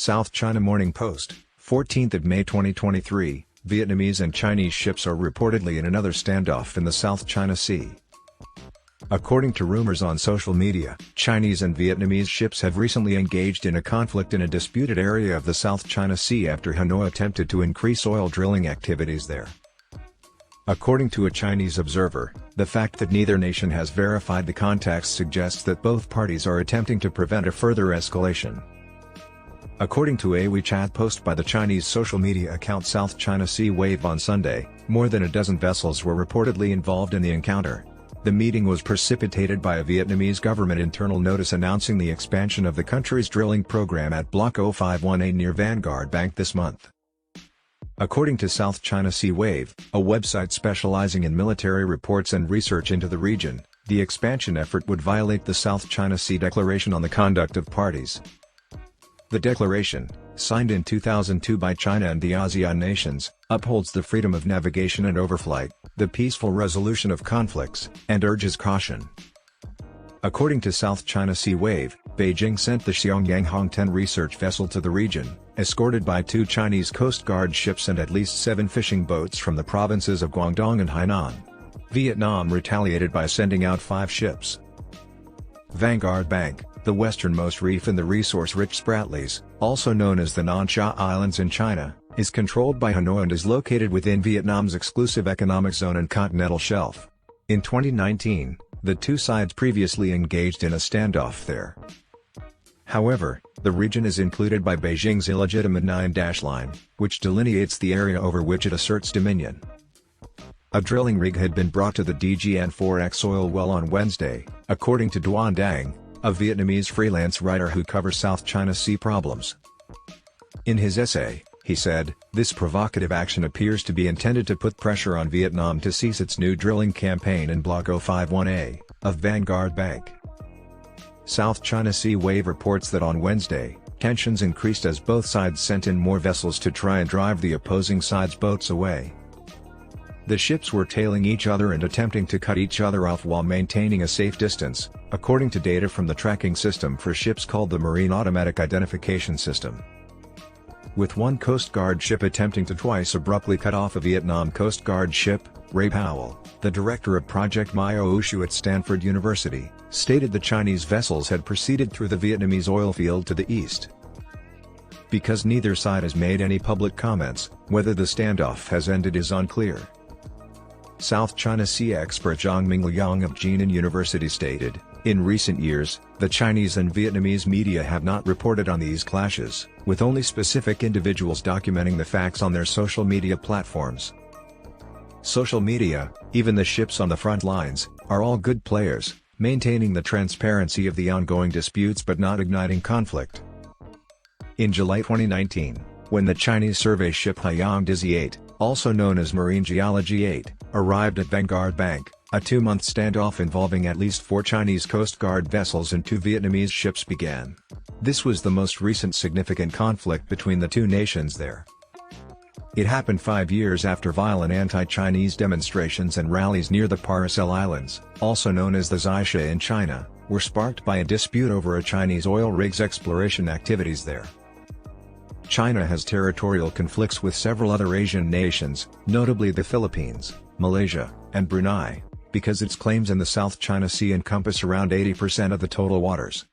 South China Morning Post, 14th of May 2023, Vietnamese and Chinese ships are reportedly in another standoff in the South China Sea. According to rumors on social media, Chinese and Vietnamese ships have recently engaged in a conflict in a disputed area of the South China Sea after Hanoi attempted to increase oil drilling activities there. According to a Chinese observer, the fact that neither nation has verified the contacts suggests that both parties are attempting to prevent a further escalation. According to a WeChat post by the Chinese social media account South China Sea Wave on Sunday, more than a dozen vessels were reportedly involved in the encounter. The meeting was precipitated by a Vietnamese government internal notice announcing the expansion of the country's drilling program at Block 051A near Vanguard Bank this month. According to South China Sea Wave, a website specializing in military reports and research into the region, the expansion effort would violate the South China Sea Declaration on the Conduct of Parties. The declaration, signed in 2002 by China and the ASEAN nations, upholds the freedom of navigation and overflight, the peaceful resolution of conflicts, and urges caution. According to South China Sea Wave, Beijing sent the Xiang Yang Hong 10 research vessel to the region, escorted by 2 Chinese coastguard ships and at least 7 fishing boats from the provinces of Guangdong and Hainan. Vietnam retaliated by sending out 5 ships. Vanguard Bank, the westernmost reef in the resource-rich Spratlys, also known as the Nansha Islands in China, is controlled by Hanoi and is located within Vietnam's exclusive economic zone and continental shelf. In 2019, the two sides previously engaged in a standoff there. However, the region is included by Beijing's illegitimate 9-line, which delineates the area over which it asserts dominion. A drilling rig had been brought to the DGN-4X oil well on Wednesday, according to Duan Dang, a Vietnamese freelance writer who covers South China Sea problems. In his essay, he said, "This provocative action appears to be intended to put pressure on Vietnam to cease its new drilling campaign in Block 051A, of Vanguard Bank." South China Sea Wave reports that on Wednesday, tensions increased as both sides sent in more vessels to try and drive the opposing side's boats away. The ships were tailing each other and attempting to cut each other off while maintaining a safe distance, according to data from the tracking system for ships called the Marine Automatic Identification System. With one Coast Guard ship attempting to twice abruptly cut off a Vietnam Coast Guard ship, Ray Powell, the director of Project Myo Ushu at Stanford University, stated the Chinese vessels had proceeded through the Vietnamese oil field to the east. Because neither side has made any public comments, whether the standoff has ended is unclear. South China Sea expert Zhang Mingliang of Jinan University stated, "In recent years, the Chinese and Vietnamese media have not reported on these clashes, with only specific individuals documenting the facts on their social media platforms. Social media, even the ships on the front lines, are all good players, maintaining the transparency of the ongoing disputes but not igniting conflict." In July 2019, when the Chinese survey ship Haiyang Dizzy 8, also known as Marine Geology 8, arrived at Vanguard Bank, a 2-month standoff involving at least 4 Chinese Coast Guard vessels and 2 Vietnamese ships began. This was the most recent significant conflict between the two nations there. It happened 5 years after violent anti-Chinese demonstrations and rallies near the Paracel Islands, also known as the Xiangsha in China, were sparked by a dispute over a Chinese oil rig's exploration activities there. China has territorial conflicts with several other Asian nations, notably the Philippines, Malaysia, and Brunei, because its claims in the South China Sea encompass around 80% of the total waters.